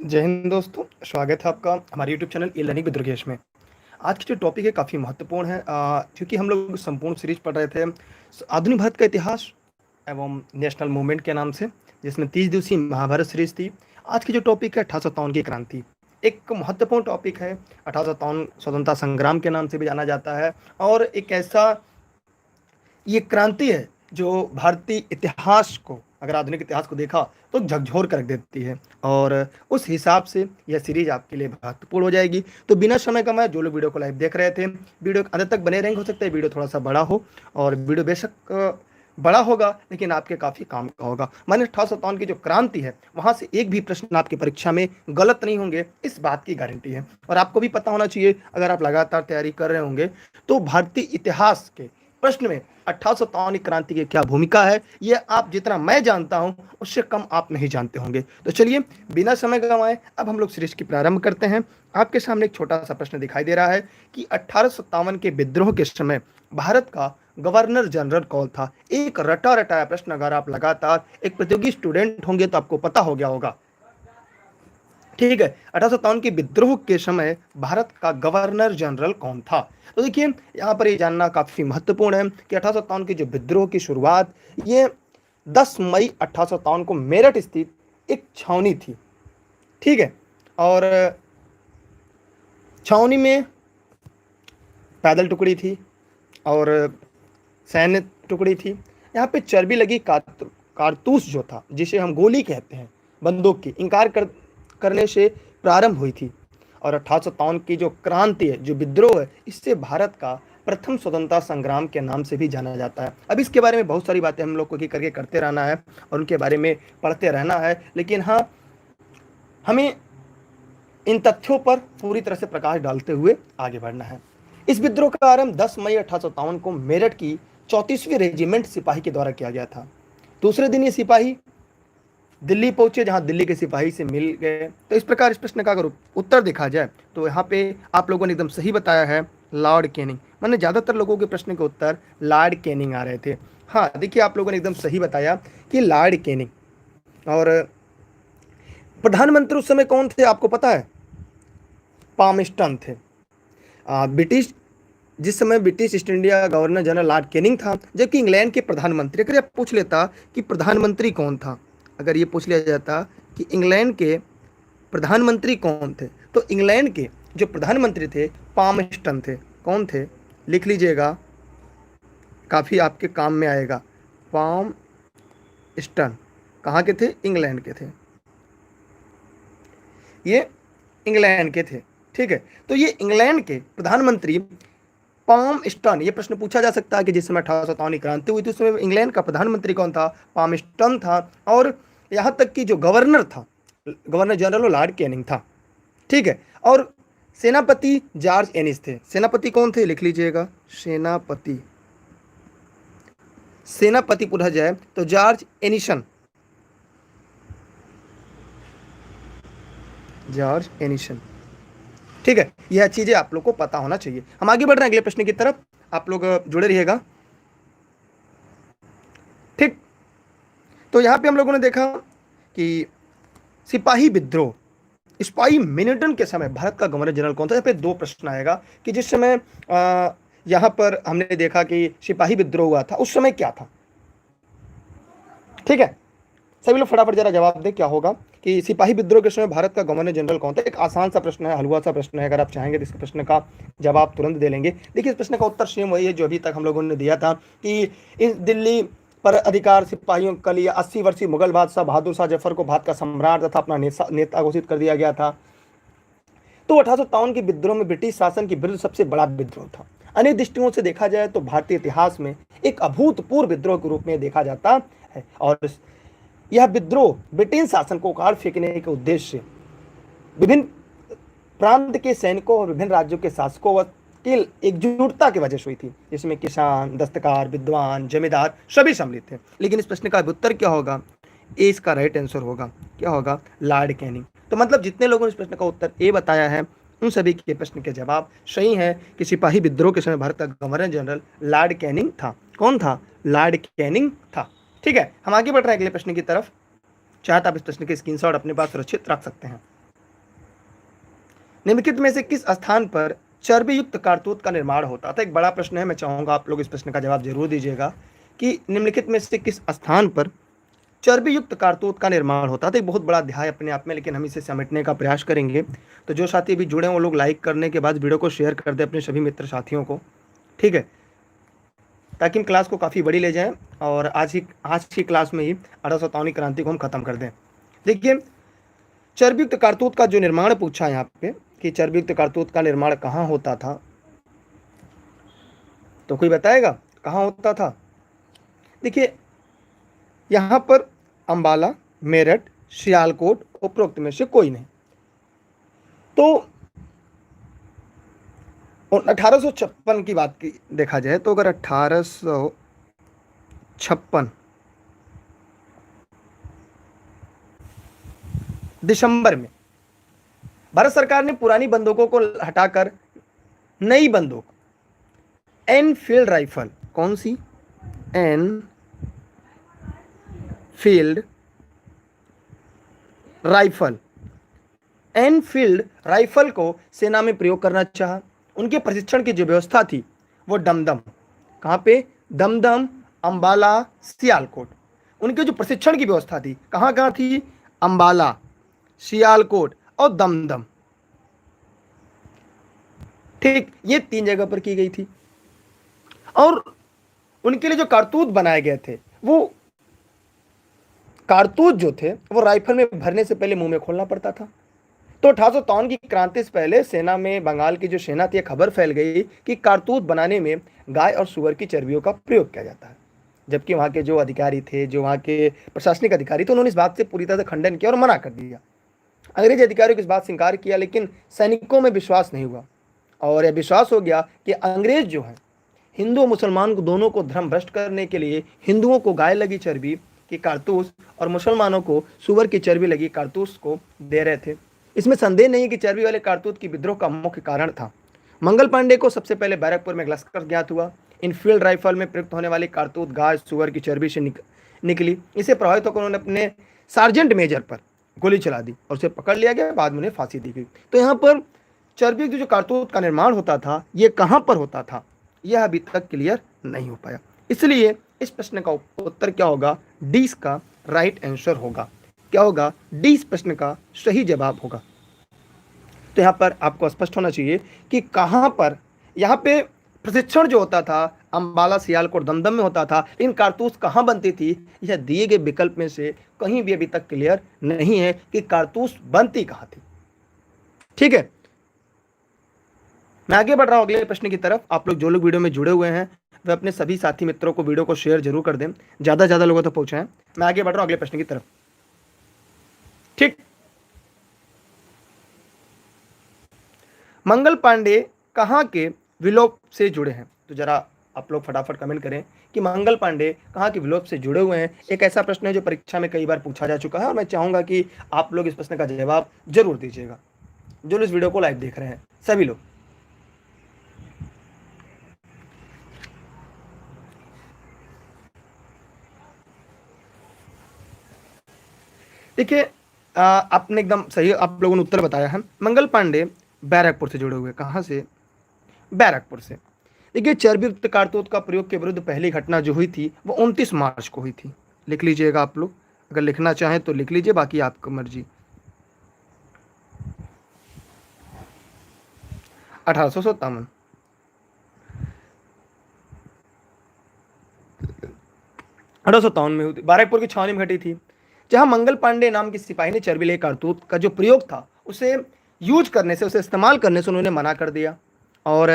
जय हिंद दोस्तों, स्वागत है आपका हमारे YouTube channel e learning with Durgesh में। आज की जो टॉपिक है काफ़ी महत्वपूर्ण है, क्योंकि हम लोग संपूर्ण सीरीज पढ़ रहे थे आधुनिक भारत का इतिहास एवं नेशनल मूवमेंट के नाम से, जिसमें 30 दिवसीय महाभारत सीरीज थी। आज की जो टॉपिक है 1857 की क्रांति, एक महत्वपूर्ण टॉपिक है। 1857 स्वतंत्रता संग्राम के नाम से भी जाना जाता है और एक ऐसा ये क्रांति है जो भारतीय इतिहास को, अगर आधुनिक इतिहास को देखा तो झकझोर कर रख देती है। और उस हिसाब से यह सीरीज आपके लिए महत्वपूर्ण हो जाएगी। तो बिना समय कमाए जो लोग वीडियो को लाइव देख रहे थे, वीडियो अंत तक बने रहेंगे। हो सकता है वीडियो थोड़ा सा बड़ा हो, और वीडियो बेशक बड़ा होगा लेकिन आपके काफ़ी काम का होगा। माने 1857 की जो क्रांति है वहाँ से एक भी प्रश्न आपकी परीक्षा में गलत नहीं होंगे, इस बात की गारंटी है। और आपको भी पता होना चाहिए, अगर आप लगातार तैयारी कर रहे होंगे तो भारतीय इतिहास के प्रश्न में 1857 क्रांति की क्या भूमिका है, ये आप जितना मैं जानता हूं उससे कम आप नहीं जानते होंगे। तो चलिए बिना समय गंवाए अब हम लोग सीरीज की प्रारंभ करते हैं। आपके सामने एक छोटा सा प्रश्न दिखाई दे रहा है कि 1857 के विद्रोह के समय भारत का गवर्नर जनरल कौन था। एक रटा रटाया प्रश्न, अगर आप लगातार एक प्रतियोगी स्टूडेंट होंगे तो आपको पता हो गया होगा। ठीक है, 1857 के विद्रोह के समय भारत का गवर्नर जनरल कौन था। तो देखिए यहाँ पर ये जानना काफी महत्वपूर्ण है कि 1857 के जो विद्रोह की शुरुआत ये 10 मई 1857 को मेरठ स्थित एक छावनी थी। ठीक है, और छावनी में पैदल टुकड़ी थी और सैन्य टुकड़ी थी। यहाँ पे चर्बी लगी कारतूस जो था, जिसे हम गोली कहते हैं, बंदूक की, करने से प्रारंभ हुई थी। और 1857 की जो क्रांति है, जो विद्रोह है, इससे भारत का प्रथम स्वतंत्रता संग्राम के नाम से भी जाना जाता है। अब इसके बारे में बहुत सारी बातें हम लोग को करके करते रहना है और उनके बारे में पढ़ते रहना है, लेकिन हाँ, हमें इन तथ्यों पर पूरी तरह से प्रकाश डालते हुए आगे बढ़ना है। इस विद्रोह का आरंभ 10 मई 1857 को मेरठ की 34वीं रेजिमेंट सिपाही के द्वारा किया गया था। दूसरे दिन ये सिपाही दिल्ली पहुंचे, जहां दिल्ली के सिपाही से मिल गए। तो इस प्रकार इस प्रश्न का अगर उत्तर देखा जाए तो यहाँ पे आप लोगों ने एकदम सही बताया है, लॉर्ड कैनिंग। मैंने ज़्यादातर लोगों के प्रश्न के उत्तर लॉर्ड कैनिंग आ रहे थे। हाँ देखिए, आप लोगों ने एकदम सही बताया कि लॉर्ड कैनिंग। और प्रधानमंत्री उस समय कौन थे आपको पता है? पामस्टन थे। ब्रिटिश, जिस समय British east India governor general Lord Canning था, जबकि इंग्लैंड के प्रधानमंत्री, अगर आप पूछ लेता कि प्रधानमंत्री कौन था, अगर ये पूछ लिया जाता कि इंग्लैंड के प्रधानमंत्री कौन थे, तो इंग्लैंड के जो प्रधानमंत्री थे पामस्टन थे। कौन थे? लिख लीजिएगा, काफ़ी आपके काम में आएगा। पामस्टन कहाँ के थे? इंग्लैंड के थे। ये इंग्लैंड के थे। ठीक है, तो ये इंग्लैंड के प्रधानमंत्री पामस्टन, ये प्रश्न पूछा जा सकता है कि जिस समय 1857 क्रांति हुई थी उस समय इंग्लैंड का प्रधानमंत्री कौन था? पामस्टन था। और यहाँ तक कि जो गवर्नर था, गवर्नर जनरल लॉर्ड कैनिंग था। ठीक है, और सेनापति जॉर्ज एनिस थे। सेनापति कौन थे? लिख लीजिएगा, सेनापति, सेनापति पूछा जाए तो जॉर्ज एनिसन, जॉर्ज एनिसन। ठीक है, यह चीजें आप लोग को पता होना चाहिए। हम आगे बढ़ रहे हैं अगले प्रश्न की तरफ, आप लोग जुड़े रहिएगा। ठीक, तो यहां पे हम लोगों ने देखा कि सिपाही विद्रोह, सिपाही मिलिटन के समय भारत का गवर्नर जनरल कौन था। यहाँ पे दो प्रश्न आएगा कि जिस समय यहाँ पर हमने देखा कि सिपाही विद्रोह हुआ था उस समय क्या था। ठीक है, सभी लोग फटाफट जरा जवाब दे, क्या होगा कि सिपाही विद्रोह के समय भारत का गवर्नर जनरल कौन था। एक आसान सा प्रश्न है, हलवा सा प्रश्न है, अगर आप चाहेंगे तो इस प्रश्न का जवाब तुरंत दे लेंगे। देखिए, इस प्रश्न का उत्तर सेम वही है जो अभी तक हम लोगों ने दिया था कि इस दिल्ली पर अधिकार सिपाहियों का लिया। 80 वर्षीय मुगल बादशाह बहादुर शाह जफर को भारत का सम्राट तथा अपना नेता घोषित कर दिया गया था। तो 1857 के विद्रोह में ब्रिटिश शासन के विरुद्ध सबसे बड़ा विद्रोह था। अनेक दृष्टिकोण से देखा जाए तो भारतीय इतिहास में एक अभूतपूर्व विद्रोह के रूप में देखा जाता है। और यह विद्रोह ब्रिटेन शासन को उखाड़ फेंकने के उद्देश्य से विभिन्न प्रांत के सैनिकों और विभिन्न राज्यों के शासकों की एकजुटता की वजह से हुई थी, जिसमें किसान, दस्तकार, विद्वान, जमींदार सभी सम्मिलित थे। लेकिन इस प्रश्न का उत्तर क्या होगा? ए इसका राइट आंसर होगा। क्या होगा? Lord Canning. तो मतलब जितने लोगों ने इस प्रश्न का उत्तर ए बताया है उन सभी के प्रश्न के जवाब सही है कि सिपाही विद्रोह के समय भारत का गवर्नर जनरल लॉर्ड कैनिंग था। कौन था? लॉर्ड कैनिंग था। ठीक है, हम आगे बढ़ रहे हैं अगले प्रश्न की तरफ। चाहे तो आप इस प्रश्न के स्क्रीनशॉट अपने पास सुरक्षित रख सकते हैं। निम्नलिखित में से किस स्थान पर चर्बी युक्त कारतूत का निर्माण होता था? एक बड़ा प्रश्न है, मैं चाहूंगा आप लोग इस प्रश्न का जवाब जरूर दीजिएगा कि निम्नलिखित में से किस स्थान पर चर्बी युक्त कारतूत का निर्माण होता था? एक बहुत बड़ा अध्याय अपने आप में, लेकिन हम इसे समेटने का प्रयास करेंगे। तो जो साथी अभी जुड़े हैं वो लोग लाइक करने के बाद वीडियो को शेयर कर दें अपने सभी मित्र साथियों को, ठीक है, ताकि हम क्लास को काफ़ी बड़ी ले जाएं और आज की क्लास में ही 1857 क्रांति को हम खत्म कर दें। देखिए, चर्बीयुक्त कारतूत का जो निर्माण पूछा है यहाँ पे कि चर्बीयुक्त कारतूत का निर्माण कहाँ होता था, तो कोई बताएगा कहाँ होता था? देखिए, यहाँ पर अंबाला, मेरठ, सियालकोट, उपरोक्त में से कोई नहीं। तो 1856 की बात की देखा जाए तो अगर 1856 दिसंबर में भारत सरकार ने पुरानी बंदूकों को हटाकर नई बंदूक एनफील्ड राइफल, कौन सी? एनफील्ड राइफल, एनफील्ड राइफल को सेना में प्रयोग करना चाहा। उनके प्रशिक्षण की जो व्यवस्था थी वो दमदम, कहाँ पे? दमदम, अंबाला, सियालकोट। उनके जो प्रशिक्षण की व्यवस्था थी कहाँ कहाँ थी? अंबाला, सियालकोट और दमदम, ठीक, ये 3 जगह पर की गई थी। और उनके लिए जो कारतूस बनाए गए थे, वो कारतूस जो थे वो राइफल में भरने से पहले मुंह में खोलना पड़ता था। तो 1853 की क्रांति से पहले सेना में, बंगाल की जो सेना थी, खबर फैल गई कि कारतूस बनाने में गाय और सुअर की चर्बियों का प्रयोग किया जाता है। जबकि वहाँ के जो अधिकारी थे, जो वहाँ के प्रशासनिक अधिकारी थे, उन्होंने इस बात से पूरी तरह से खंडन किया और मना कर दिया। अंग्रेजी अधिकारियों को इस बात से इनकार किया, लेकिन सैनिकों में विश्वास नहीं हुआ और यह विश्वास हो गया कि अंग्रेज जो हैं हिंदू और मुसलमान को दोनों को धर्म भ्रष्ट करने के लिए हिंदुओं को गाय लगी चर्बी की कारतूस और मुसलमानों को सुअर की चर्बी लगी कारतूस को दे रहे थे। इसमें संदेह नहीं कि चर्बी वाले कारतूस की विद्रोह का मुख्य कारण था। मंगल पांडे को सबसे पहले बैरकपुर में लश्कर ज्ञात हुआ। इनफील्ड राइफल में प्रयुक्त होने वाली कारतूस गाय सुअर की चर्बी से निकली। इसे प्रभावित होकर उन्होंने अपने सार्जेंट मेजर पर गोली चला दी और उसे पकड़ लिया गया, बाद में उन्हें फांसी दी गई। तो यहाँ पर चर्बी की जो कारतूस का निर्माण होता था ये कहाँ पर होता था, यह अभी तक क्लियर नहीं हो पाया। इसलिए इस प्रश्न का उत्तर क्या होगा? डी इसका राइट आंसर होगा। क्या होगा? डी इस प्रश्न का सही जवाब होगा। तो यहाँ पर आपको स्पष्ट होना चाहिए कि कहाँ पर यहाँ पे प्रशिक्षण जो होता था अंबाला, सियालकोट, दमदम में होता था, इन कारतूस कहाँ बनती थी, यह दिए गए विकल्प में से कहीं भी अभी तक क्लियर नहीं है कि कारतूस बनती कहाँ थी। ठीक है, मैं आगे बढ़ रहा हूं अगले प्रश्न की तरफ। आप लोग जो लोग वीडियो में जुड़े हुए हैं वे अपने सभी साथी मित्रों को वीडियो को शेयर जरूर कर दें, ज्यादा से ज्यादा लोगों तक पहुंचाएं। मैं आगे बढ़ रहा हूं अगले प्रश्न की तरफ। ठीक, मंगल पांडे कहां के विलोप से जुड़े हैं? तो जरा आप लोग फटाफट कमेंट करें कि मंगल पांडे कहां के विलोप से जुड़े हुए हैं। एक ऐसा प्रश्न है जो परीक्षा में कई बार पूछा जा चुका है और मैं चाहूंगा कि आप लोग इस प्रश्न का जवाब जरूर दीजिएगा, जो इस वीडियो को लाइव देख रहे हैं सभी लोग। देखिए, आपने एकदम सही आप लोगों ने उत्तर बताया है। मंगल पांडे बैरकपुर से जुड़े हुए। कहाँ से? बैरकपुर से। देखिए, चर्बी युक्त कारतूस का प्रयोग के विरुद्ध पहली घटना जो हुई थी वो 29 मार्च को हुई थी। लिख लीजिएगा आप लोग, अगर लिखना चाहें तो लिख लीजिए, बाकी आपकी मर्जी। 1857 1857 में हुई थी। बैरकपुर की छावनी में घटी थी, जहां मंगल पांडे नाम के सिपाही ने चर्बी ले कारतूस का जो प्रयोग था उसे यूज करने से, उसे इस्तेमाल करने से उन्होंने मना कर दिया और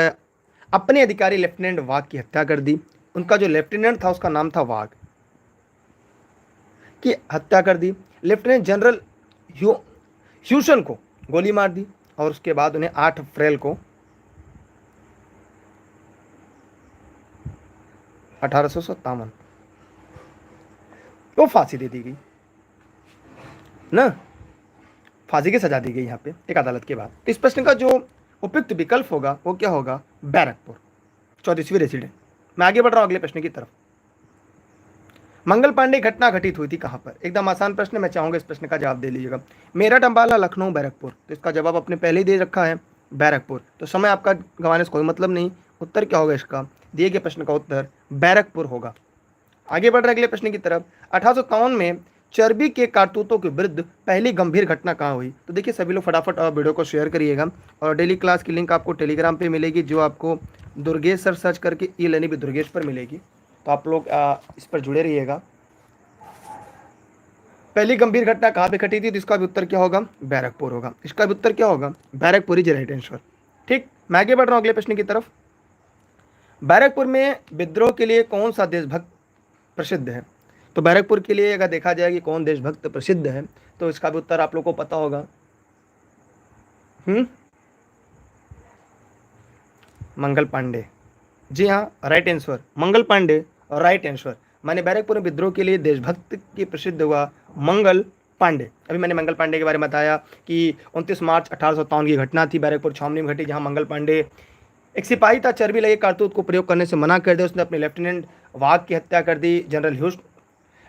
अपने अधिकारी लेफ्टिनेंट वाघ की हत्या कर दी। उनका जो लेफ्टिनेंट था उसका नाम था वाघ, की हत्या कर दी। लेफ्टिनेंट जनरल ह्यूसन को गोली मार दी और उसके बाद उन्हें 8 अप्रैल को 1857 को फांसी दे दी गई ना, फांसी की सजा दी गई यहाँ पे एक अदालत के बाद। इस प्रश्न का जो उपयुक्त विकल्प होगा वो क्या होगा? बैरकपुर, 34वीं रेसिडेंट। मैं आगे बढ़ रहा हूं अगले प्रश्न की तरफ। मंगल पांडे घटना घटित हुई थी कहाँ पर? एकदम आसान प्रश्न है, मैं चाहूंगा इस प्रश्न का जवाब दे लीजिएगा। मेरठ, अंबाला, लखनऊ, बैरकपुर। तो इसका जवाब आपने पहले ही दे रखा है, बैरकपुर। तो समय आपका गंवाने से कोई मतलब नहीं। उत्तर क्या होगा इसका? दिए गए प्रश्न का उत्तर बैरकपुर होगा। आगे बढ़ रहे अगले प्रश्न की तरफ। 1857 में चर्बी के कारतूतों के विरुद्ध पहली गंभीर घटना कहाँ हुई? तो देखिए सभी लोग फटाफट वीडियो को शेयर करिएगा, और डेली क्लास की लिंक आपको टेलीग्राम पे मिलेगी, जो आपको दुर्गेश सर सर्च करके ई लर्निंग विद दुर्गेश पर मिलेगी। तो आप लोग इस पर जुड़े रहिएगा। पहली गंभीर घटना कहाँ पे घटी थी? तो इसका भी उत्तर क्या होगा? बैरकपुर होगा। इसका भी उत्तर क्या होगा? Barrackpore is right answer. ठीक, मैं आगे बढ़ रहा हूँ अगले प्रश्न की तरफ। बैरकपुर में विद्रोह के लिए कौन सा देशभक्त प्रसिद्ध है? तो बैरकपुर के लिए अगर देखा जाए कि कौन देशभक्त प्रसिद्ध है, तो इसका भी उत्तर आप लोग को पता होगा। मंगल पांडे। जी हाँ, right answer, Mangal Pandey right answer. मैंने बैरकपुर में विद्रोह के लिए देशभक्त की प्रसिद्ध हुआ मंगल पांडे। अभी मैंने मंगल पांडे के बारे में बताया कि 29 मार्च 1857 की घटना थी, बैरकपुर छावनी में घटी, जहां मंगल पांडे एक सिपाही था, चर्बी लगे कारतूस को प्रयोग करने से मना कर दिया। उसने अपने लेफ्टिनेंट वाघ की हत्या कर दी, जनरल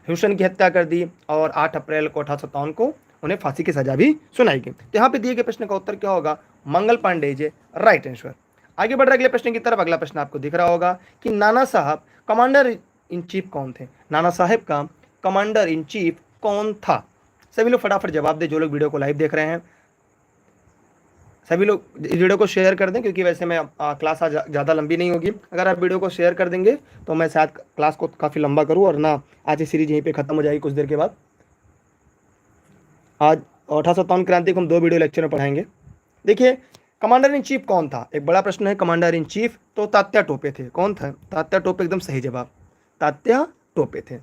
ह्यूसन की हत्या कर दी, और 8 अप्रैल को 1857 को उन्हें फांसी की सजा भी सुनाई गई। तो यहाँ पे दिए गए प्रश्न का उत्तर क्या होगा? Mangal Pandey is right answer. आगे बढ़ रहे अगले प्रश्न की तरफ। अगला प्रश्न आपको दिख रहा होगा कि नाना साहब कमांडर इन चीफ कौन थे? नाना साहब का कमांडर इन चीफ कौन था? सभी लोग फटाफट जवाब दे, जो लोग वीडियो को लाइव देख रहे हैं। सभी लोग इस वीडियो को शेयर कर दें, क्योंकि वैसे मैं क्लास आज ज़्यादा लंबी नहीं होगी। अगर आप वीडियो को शेयर कर देंगे तो मैं शायद क्लास को काफ़ी लंबा करूँ, और ना आज की सीरीज यहीं पे ख़त्म हो जाएगी कुछ देर के बाद। आज 1857 क्रांति को हम 2 वीडियो लेक्चर में पढ़ाएंगे। देखिए, कमांडर इन चीफ कौन था? एक बड़ा प्रश्न है। कमांडर इन चीफ तो तात्या टोपे थे। कौन था? तात्या टोपे, एकदम सही जवाब, तात्या टोपे थे।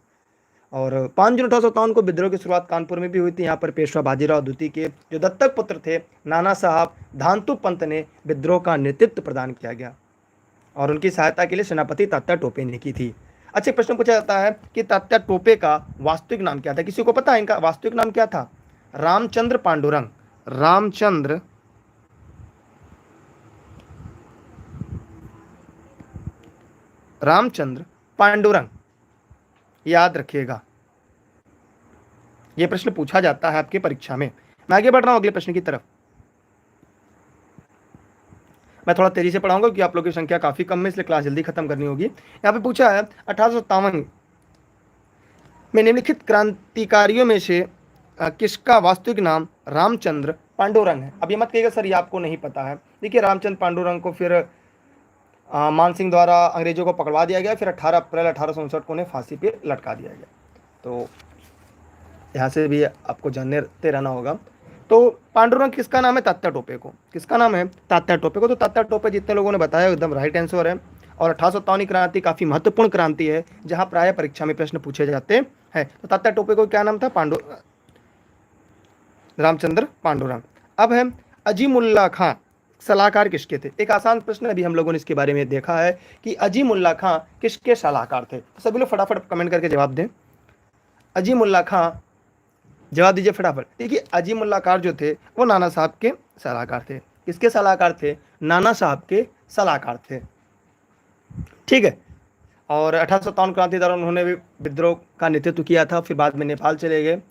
और 5 जून 1857 को विद्रोह की शुरुआत कानपुर में भी हुई थी। यहाँ पर पेशवा बाजीराव द्वितीय के जो दत्तक पुत्र थे नाना साहब धानतु पंत ने विद्रोह का नेतृत्व प्रदान किया गया, और उनकी सहायता के लिए सेनापति तात्या टोपे ने की थी। अच्छा, प्रश्न पूछा जाता है कि तात्या टोपे का वास्तविक नाम क्या था? किसी को पता है इनका वास्तविक नाम क्या था? रामचंद्र पांडुरंग। रामचंद्र पांडुरंग, याद रखिएगा, यह प्रश्न पूछा जाता है आपकी परीक्षा में। मैं आगे बढ़ रहा हूं अगले प्रश्न की तरफ। मैं थोड़ा तेजी से पढ़ाऊंगा क्योंकि आप लोगों की संख्या काफी कम है, इसलिए क्लास जल्दी खत्म करनी होगी। यहाँ पे पूछा है 1857 में निम्नलिखित क्रांतिकारियों में से किसका वास्तविक नाम रामचंद्र पांडुरंग है? अब ये मत कहिएगा सर ये आपको नहीं पता है। देखिए, रामचंद्र पांडुरंग को फिर मान सिंह द्वारा अंग्रेजों को पकड़वा दिया गया, फिर 18 अप्रैल 1859 को उन्हें फांसी पे लटका दिया गया। तो यहाँ से भी आपको जानते रहना होगा। तो पांडुरंग किसका नाम है? तात्या टोपे को। किसका नाम है? तात्या टोपे को। तो तात्या टोपे जितने लोगों ने बताया एकदम राइट आंसर है। और 1857 क्रांति काफ़ी महत्वपूर्ण क्रांति है, जहाँ प्राय परीक्षा में प्रश्न पूछे जाते हैं। तो तात्या टोपे को क्या नाम था? रामचंद्र पांडुरंग। अब है अजीमुल्ला खां सलाहकार किसके थे? एक आसान प्रश्न है, अभी हम लोगों ने इसके बारे में देखा है कि अजीमुल्ला खां किसके सलाहकार थे। तो सभी लोग फटाफट कमेंट करके जवाब दें। अजीमुल्ला खां, जवाब दीजिए फटाफट। देखिए, अजीमुल्ला खां जो थे वो नाना साहब के सलाहकार थे। किसके सलाहकार थे? नाना साहब के सलाहकार थे। ठीक है। और 1857 क्रांति दौरान उन्होंने भी विद्रोह का नेतृत्व किया था, फिर बाद में नेपाल चले गए।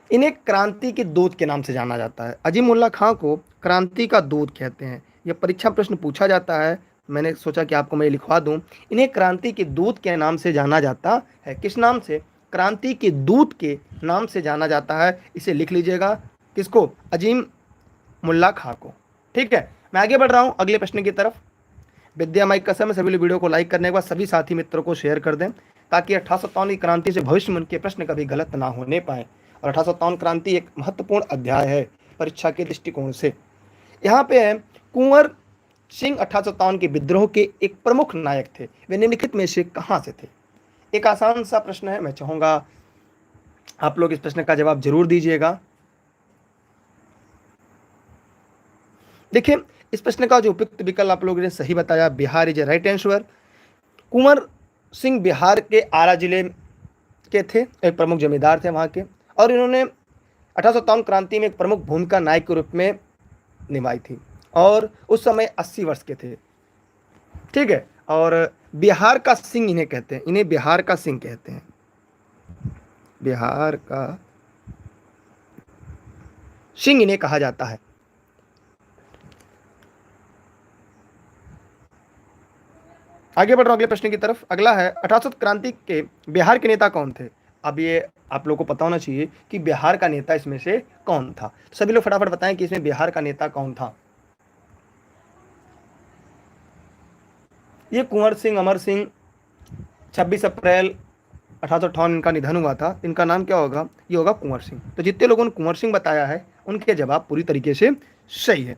इन्हें क्रांति के दूत के नाम से जाना जाता है। अजीमुल्ला खां को क्रांति का दूत कहते हैं। यह परीक्षा प्रश्न पूछा जाता है, मैंने सोचा कि आपको मैं लिखवा दूं। इन्हें क्रांति के दूत के नाम से जाना जाता है। किस नाम से? क्रांति के दूत के नाम से जाना जाता है। इसे लिख लीजिएगा। किसको? अजीमुल्ला खां को। ठीक है, मैं आगे बढ़ रहा हूं अगले प्रश्न की तरफ। विद्या माइक कसम है, सभी लोग वीडियो को लाइक करने के बाद सभी साथी मित्रों को शेयर कर दें, ताकि 1857 की क्रांति से भविष्य में उनके प्रश्न कभी गलत ना होने पाए। और 1857 क्रांति एक महत्वपूर्ण अध्याय है परीक्षा के दृष्टिकोण से। यहाँ पे है कुंवर सिंह 1857 के विद्रोह के एक प्रमुख नायक थे। वे निम्नलिखित में से कहाँ से थे? एक आसान सा प्रश्न है, मैं चाहूंगा आप लोग इस प्रश्न का जवाब जरूर दीजिएगा। देखिए, इस प्रश्न का जो उपयुक्त विकल्प आप लोगों ने सही बताया, Bihar is right answer. Kunwar Singh Bihar के आरा जिले के थे, एक प्रमुख जमींदार थे वहाँ के, और इन्होंने 1857 क्रांति में एक प्रमुख भूमिका नायक के रूप में निभाई थी, और उस समय 80 वर्ष के थे। ठीक है, और बिहार का सिंह इन्हें कहते हैं, इन्हें बिहार का सिंह कहते हैं, बिहार का सिंह इन्हें कहा जाता है। आगे बढ़ रहा हूं अगले प्रश्न की तरफ। अगला है 1800 क्रांति के बिहार के नेता कौन थे। अब ये आप लोगों को पता होना चाहिए कि बिहार का नेता इसमें से कौन था। तो सभी लोग फटाफट बताएं कि इसमें बिहार का नेता कौन था। ये कुंवर सिंह अमर सिंह, 26 अप्रैल 1858 इनका निधन हुआ था। इनका नाम क्या होगा, ये होगा कुंवर सिंह। तो जितने लोगों ने कुंवर सिंह बताया है उनके जवाब पूरी तरीके से सही है।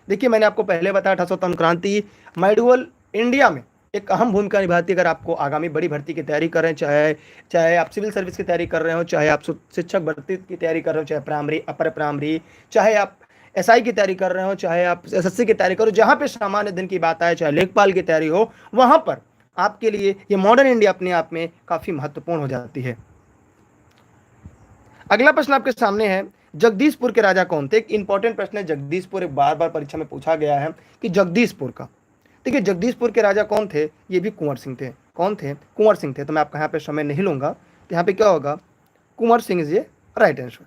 देखिए मैंने आपको पहले बताया 1857 क्रांति मेडुअल इंडिया में एक अहम भूमिका निभाती है। अगर आपको आगामी बड़ी भर्ती की तैयारी कर रहे हैं, चाहे चाहे आप सिविल सर्विस की तैयारी कर रहे हो, चाहे आप शिक्षक भर्ती की तैयारी कर रहे हो, चाहे प्राइमरी अपर प्राइमरी, चाहे आप एसआई की तैयारी कर रहे हो, चाहे आप एसएससी की तैयारी करो, जहां पे सामान्य दिन की बात आए, चाहे लेखपाल की तैयारी हो, वहां पर आपके लिए ये मॉडर्न इंडिया अपने आप में काफी महत्वपूर्ण हो जाती है। अगला प्रश्न आपके सामने है, जगदीशपुर के राजा कौन थे। एक इंपॉर्टेंट प्रश्न है, जगदीशपुर एक बार बार परीक्षा में पूछा गया है कि जगदीशपुर का। देखिए जगदीशपुर के राजा कौन थे, ये भी कुंवर सिंह थे। कौन थे, कुंवर सिंह थे। तो मैं आपका यहाँ पे समय नहीं लूंगा, तो यहाँ पे क्या होगा, कुंवर सिंह इज ये राइट आंसर।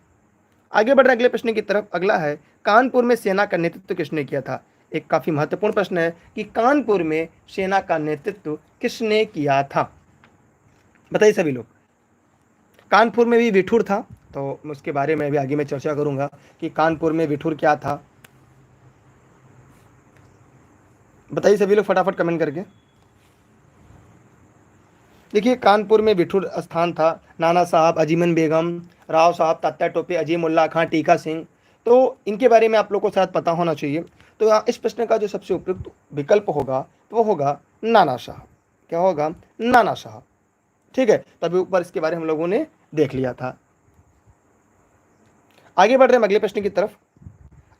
आगे बढ़ रहे अगले प्रश्न की तरफ। अगला है, कानपुर में सेना का नेतृत्व किसने किया था। एक काफी महत्वपूर्ण प्रश्न है कि कानपुर में सेना का नेतृत्व किसने किया था। बताइए सभी लोग। कानपुर में भी विठुर था, तो उसके बारे में भी आगे मैं चर्चा करूंगा कि कानपुर में विठुर क्या था। बताइए सभी लोग फटाफट कमेंट करके। देखिए कानपुर में विठुर स्थान था। नाना साहब, अजीमन बेगम, राव साहब, तात्या टोपे, अजीम उल्ला खां, टीका सिंह, तो इनके बारे में आप लोग को शायद पता होना चाहिए। तो यहाँ इस प्रश्न का जो सबसे उपयुक्त विकल्प होगा तो वो होगा नाना साहब। क्या होगा, नाना साहब। ठीक है, तभी ऊपर इसके बारे में हम लोगों ने देख लिया था। आगे बढ़ रहे हैं अगले प्रश्न की तरफ।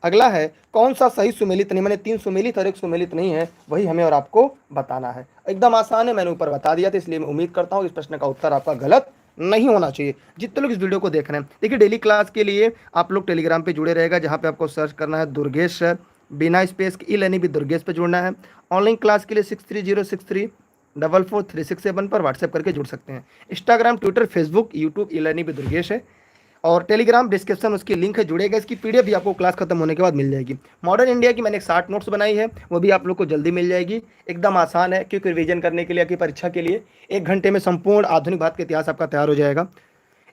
अगला है, कौन सा सही सुमेलित नहीं, मैंने 3 सुमेलित और 1 सुमेलित नहीं है, वही हमें और आपको बताना है। एकदम आसान है, मैंने ऊपर बता दिया था, इसलिए मैं उम्मीद करता हूँ इस प्रश्न का उत्तर आपका गलत नहीं होना चाहिए। जितने लोग इस वीडियो को देख रहे हैं, देखिए डेली क्लास के लिए आप लोग टेलीग्राम पे जुड़े रहेगा, जहाँ पे आपको सर्च करना है दुर्गेश सर, बिना स्पेस के ई-लर्निंग विद दुर्गेश पे जुड़ना है। ऑनलाइन क्लास के लिए 6306344667 पर व्हाट्सएप करके जुड़ सकते हैं। Instagram, Twitter, Facebook, YouTube e-learning with Durgesh है, और टेलीग्राम डिस्क्रिप्शन उसकी लिंक है, जुड़ेगा। इसकी पीडीएफ भी आपको क्लास खत्म होने के बाद मिल जाएगी। मॉडर्न इंडिया की मैंने एक 60 नोट्स बनाई है, वो भी आप लोग को जल्दी मिल जाएगी। एकदम आसान है, क्योंकि रिवीजन करने के लिए, आपकी परीक्षा के लिए 1 घंटे में संपूर्ण आधुनिक भारत का इतिहास आपका तैयार हो जाएगा।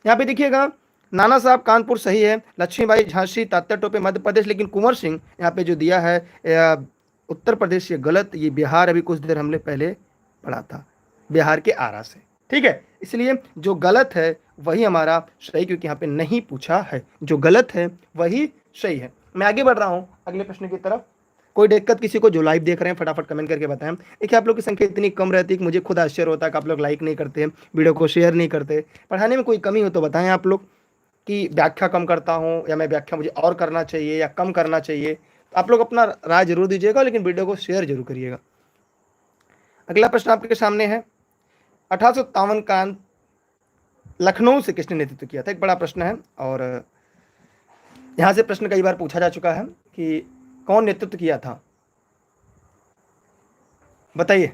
यहाँ पे देखिएगा, नाना साहब कानपुर सही है, लक्ष्मीबाई झांसी, तात्या टोपे मध्य प्रदेश, लेकिन कुंवर सिंह यहाँ पे जो दिया है उत्तर प्रदेश, ये गलत। ये बिहार अभी कुछ देर हमने पहले पढ़ा था, बिहार के आरा से। ठीक है, इसलिए जो गलत है वही हमारा सही, क्योंकि यहाँ पे नहीं पूछा है। जो गलत है वही सही है। मैं आगे बढ़ रहा हूँ अगले प्रश्न की तरफ। कोई दिक्कत किसी को, जो लाइव देख रहे हैं फटाफट कमेंट करके बताएं। देखिए आप लोग की संख्या इतनी कम रहती है कि मुझे खुद आश्चर्य होता है कि आप लोग लाइक नहीं करते, वीडियो को शेयर नहीं करते। पढ़ाने में कोई कमी हो तो बताएं आप लोग, कि व्याख्या कम करता हूँ या मैं व्याख्या मुझे और करना चाहिए या कम करना चाहिए। तो आप लोग अपना राय जरूर दीजिएगा, लेकिन वीडियो को शेयर जरूर करिएगा। अगला प्रश्न आपके सामने है, 1857 का लखनऊ से किसने नेतृत्व किया था। एक बड़ा प्रश्न है, और यहां से प्रश्न कई बार पूछा जा चुका है कि कौन नेतृत्व किया था। बताइए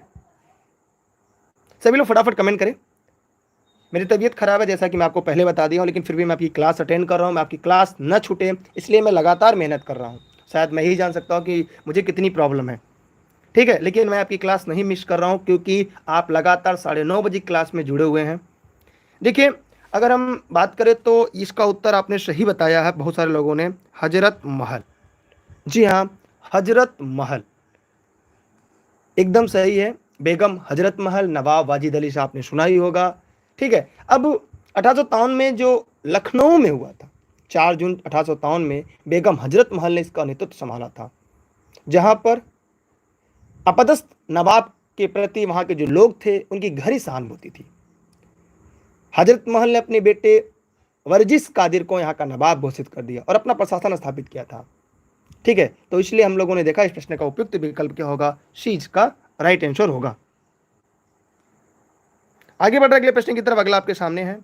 सभी लोग फटाफट कमेंट करें। मेरी तबीयत खराब है, जैसा कि मैं आपको पहले बता दिया हूं, लेकिन फिर भी मैं आपकी क्लास अटेंड कर रहा हूं। मैं आपकी क्लास न छूटे, इसलिए मैं लगातार मेहनत कर रहा हूं। शायद मैं ही जान सकता हूं कि मुझे कितनी प्रॉब्लम है। ठीक है, लेकिन मैं आपकी क्लास नहीं मिस कर रहा हूं, क्योंकि आप लगातार 9:30 बजे क्लास में जुड़े हुए हैं। देखिए अगर हम बात करें तो इसका उत्तर आपने सही बताया है, बहुत सारे लोगों ने, हजरत महल। जी हाँ, हजरत महल एकदम सही है। बेगम हजरत महल, नवाब वाजिद अली साहब ने सुना ही होगा। ठीक है, अब 1853 में जो लखनऊ में हुआ था, 4 जून 1853 में बेगम हजरत महल ने इसका नेतृत्व संभाला था, जहां पर अपदस्थ नवाब के प्रति वहां के जो लोग थे उनकी गहरी सहानुभूति थी। हजरत महल ने अपने बेटे वर्जिस कादिर को यहाँ का नवाब घोषित कर दिया और अपना प्रशासन स्थापित किया था। ठीक है, तो इसलिए हम लोगों ने देखा इस प्रश्न का उपयुक्त विकल्प क्या होगा, सी का राइट आंसर होगा। आगे बढ़ रहे अगले प्रश्न की तरफ। अगला आपके सामने है,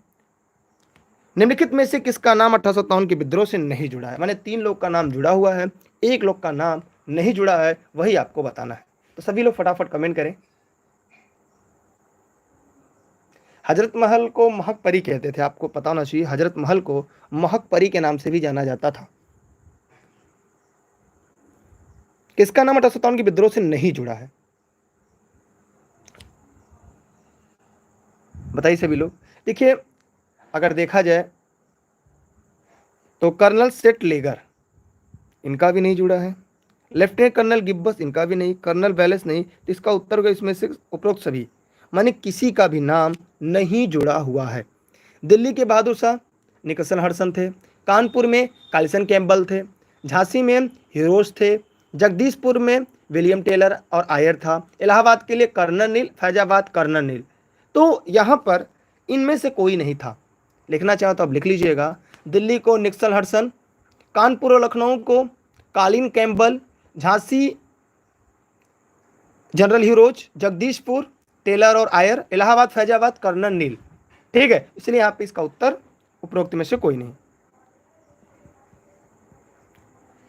निम्नलिखित में से किसका नाम 1857 के विद्रोह से नहीं जुड़ा है। माने 3 लोग का नाम जुड़ा हुआ है, 1 लोग का नाम नहीं जुड़ा है, वही आपको बताना है। तो सभी लोग फटाफट कमेंट करें। हजरत महल को महक परी कहते थे, आपको पता होना चाहिए। हजरत महल को महक परी के नाम से भी जाना जाता था। किसका नाम 1857 के विद्रोह से नहीं जुड़ा है? बताइए सभी लोग। देखिए, अगर देखा जाए तो कर्नल सेट लेगर, इनका भी नहीं जुड़ा है। लेफ्टिनेंट कर्नल गिब्बस, इनका भी नहीं। कर्नल वेलेस नहीं। तो इसका उत्तर होगा इसमें से उपरोक्त सभी, माने किसी का भी नाम नहीं जुड़ा हुआ है। दिल्ली के बहादुर शाह निकलसन हडसन थे। कानपुर में कालिसन कैम्पबेल थे। झांसी में हीरोज थे। जगदीशपुर में विलियम टेलर और आयर था। इलाहाबाद के लिए कर्नल नील, फैजाबाद कर्नल नील। तो यहाँ पर इनमें से कोई नहीं था। लिखना चाहो तो आप लिख लीजिएगा। दिल्ली को निक्सन हडसन, कानपुर और लखनऊ को Colin Campbell, Jhansi general Hugh Rose, Jagdishpur Taylor और Eyre, Allahabad Faizabad colonel Neill. ठीक है, इसलिए यहाँ पे इसका उत्तर उपरोक्त में से कोई नहीं।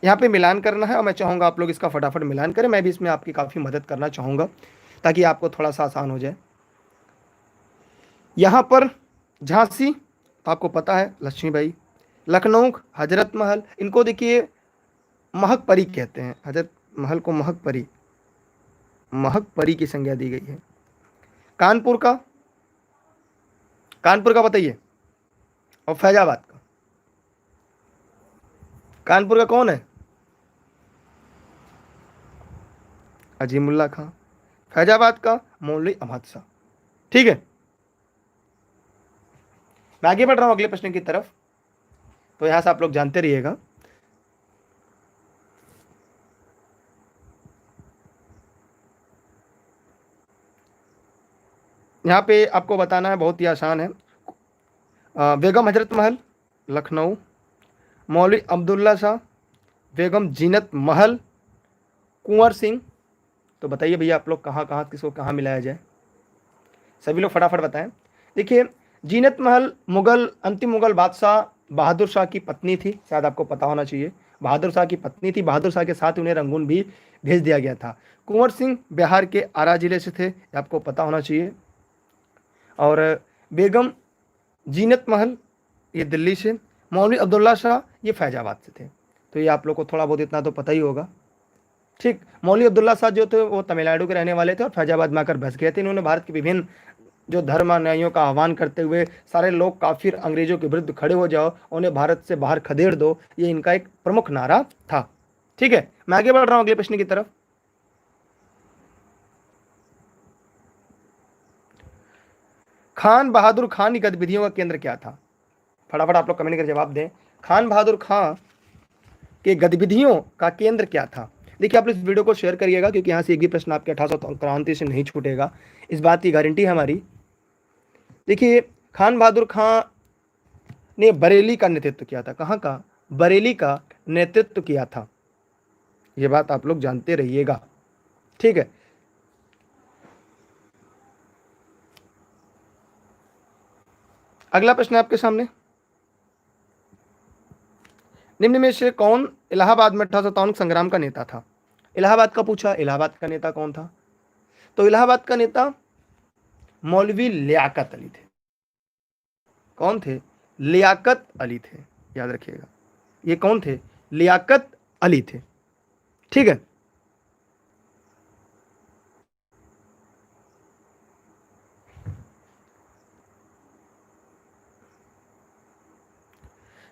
यहाँ पे मिलान करना है और मैं चाहूँगा आप लोग इसका फटाफट मिलान करें। मैं भी इसमें आपकी काफ़ी मदद करना चाहूँगा ताकि आपको थोड़ा सा आसान हो जाए। यहाँ पर झांसी तो आपको पता है लक्ष्मीबाई, लखनऊ हजरत महल, इनको देखिए महक परी कहते हैं। हजरत महल को महक परी की संज्ञा दी गई है। कानपुर का बताइए, और फैजाबाद का, कानपुर का कौन है? अजीमुल्ला खां। फैजाबाद का मौलवी अहमद शाह। ठीक है, मैं आगे बढ़ रहा हूं अगले प्रश्न की तरफ, तो यहां से आप लोग जानते रहिएगा। यहां पे आपको बताना है, बहुत ही आसान है। बेगम हजरत महल लखनऊ, मौलवी अब्दुल्ला शाह, बेगम जीनत महल, कुंवर सिंह। तो बताइए भैया आप लोग कहाँ कहाँ किसको कहाँ मिलाया जाए? सभी लोग फटाफट बताएं। देखिए, जीनत महल अंतिम मुगल बादशाह बहादुर शाह की पत्नी थी, शायद आपको पता होना चाहिए। बहादुर शाह की पत्नी थी। बहादुर शाह के साथ उन्हें रंगून भी भेज दिया गया था। कुंवर सिंह बिहार के आरा जिले से थे, आपको पता होना चाहिए। और बेगम जीनत महल ये दिल्ली से, मौलवी अब्दुल्ला शाह ये फैजाबाद से थे। तो ये आप लोग को थोड़ा बहुत इतना तो पता ही होगा। ठीक, मौलवी अब्दुल्ला शाह जो थे वो तमिलनाडु के रहने वाले थे और फैजाबाद में आकर बस गए थे। इन्होंने भारत के विभिन्न जो धर्म अनुयायियों का आह्वान करते हुए सारे लोग काफिर अंग्रेजों के विरुद्ध खड़े हो जाओ, उन्हें भारत से बाहर खदेड़ दो, ये इनका एक प्रमुख नारा था। ठीक है, मैं आगे बढ़ रहा हूं अगले प्रश्न की तरफ। खान बहादुर खान की गतिविधियों का केंद्र क्या था? फटाफट आप लोग कमेंट कर जवाब दें। खान बहादुर खान के गतिविधियों का केंद्र क्या था? देखिए, आप इस वीडियो को शेयर करिएगा क्योंकि यहाँ से एक भी प्रश्न आपके 1893 से नहीं छूटेगा, इस बात की गारंटी है हमारी। देखिए, खान बहादुर खान ने बरेली का नेतृत्व किया था। कहाँ का? बरेली का नेतृत्व किया था, ये बात आप लोग जानते रहिएगा। ठीक है, अगला प्रश्न आपके सामने। निम्न में से कौन इलाहाबाद में 1857 संग्राम का नेता था? इलाहाबाद का पूछा, इलाहाबाद का नेता कौन था? तो इलाहाबाद का नेता मौलवी लियाकत अली थे। कौन थे? लियाकत अली थे, याद रखिएगा। ये कौन थे? लियाकत अली थे। ठीक है,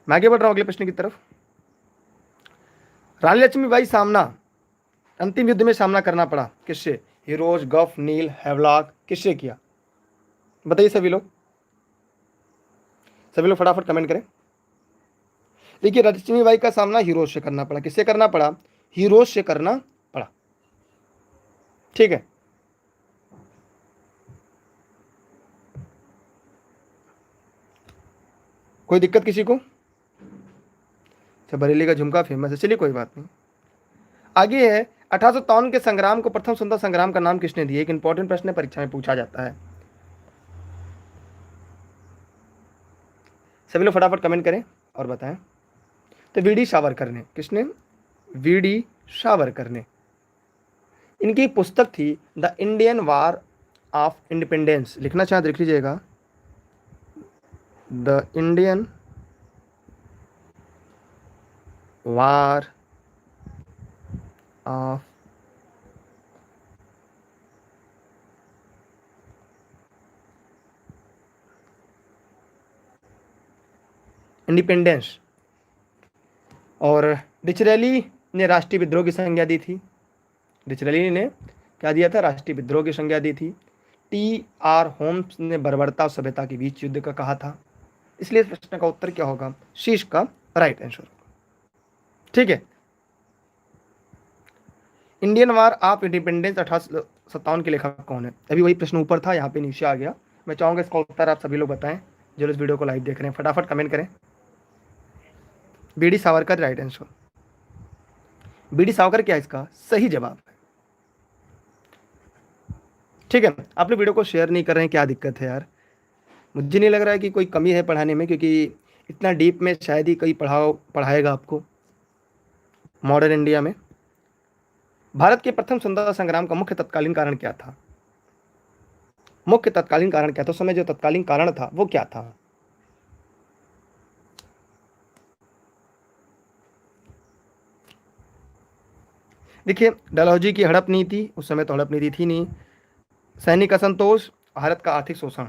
मैं आगे बढ़ रहा हूं अगले प्रश्न की तरफ। रानी लक्ष्मीबाई सामना अंतिम युद्ध में सामना करना पड़ा किससे? हीरोज, गफ, नील, हैवलॉक, किससे किया? बताइए सभी लोग, फटाफट कमेंट करें। देखिए, लक्ष्मीबाई का सामना हीरोज से करना पड़ा। किससे करना पड़ा? हीरोज से करना पड़ा। ठीक है, कोई दिक्कत किसी को? अच्छा, बरेली का झुमका फेमस है, चलिए कोई बात नहीं। आगे है 1853 के संग्राम को प्रथम स्वतंत्रता संग्राम का नाम किसने दिया? एक इंपॉर्टेंट प्रश्न है, परीक्षा में पूछा जाता है। सभी लोग फटाफट कमेंट करें और बताएं। तो वीडी सावरकर ने। किसने? वीडी सावरकर ने। इनकी पुस्तक थी the Indian war of independence. लिखना चाहे तो लिख लीजिएगा, the Indian war of independence. और डिचरेली ने राष्ट्रीय विद्रोह की संज्ञा दी थी। डिचरेली ने क्या दिया था? राष्ट्रीय विद्रोह की संज्ञा दी थी। टी आर होम्स ने बर्बरता और सभ्यता के बीच युद्ध का कहा था। इसलिए इस प्रश्न का उत्तर क्या होगा? शीश का राइट आंसर। ठीक है। इंडियन वार ऑफ इंडिपेंडेंस 1857 के लेखक कौन है? अभी वही प्रश्न ऊपर था, यहाँ पे नीचे आ गया। मैं चाहूंगा इसका उत्तर आप सभी लोग बताएं जो इस वीडियो को लाइव देख रहे हैं। फटाफट कमेंट करें। B D Savarkar right answer. B D Savarkar क्या इसका सही जवाब है। ठीक है। आप लोग वीडियो को शेयर नहीं कर रहे हैं, क्या दिक्कत है यार? मुझे नहीं लग रहा है कि कोई कमी है पढ़ाने में, क्योंकि इतना डीप में शायद ही कोई पढ़ाएगा आपको मॉडर्न इंडिया में। भारत के प्रथम स्वतंत्रता संग्राम का मुख्य तत्कालीन कारण क्या था? मुख्य तत्कालीन कारण क्या था? उस समय जो तत्कालीन कारण था वो क्या था? देखिए, डलहौजी की हड़प नीति, उस समय तो हड़प नीति थी नहीं। सैनिक असंतोष, भारत का आर्थिक शोषण।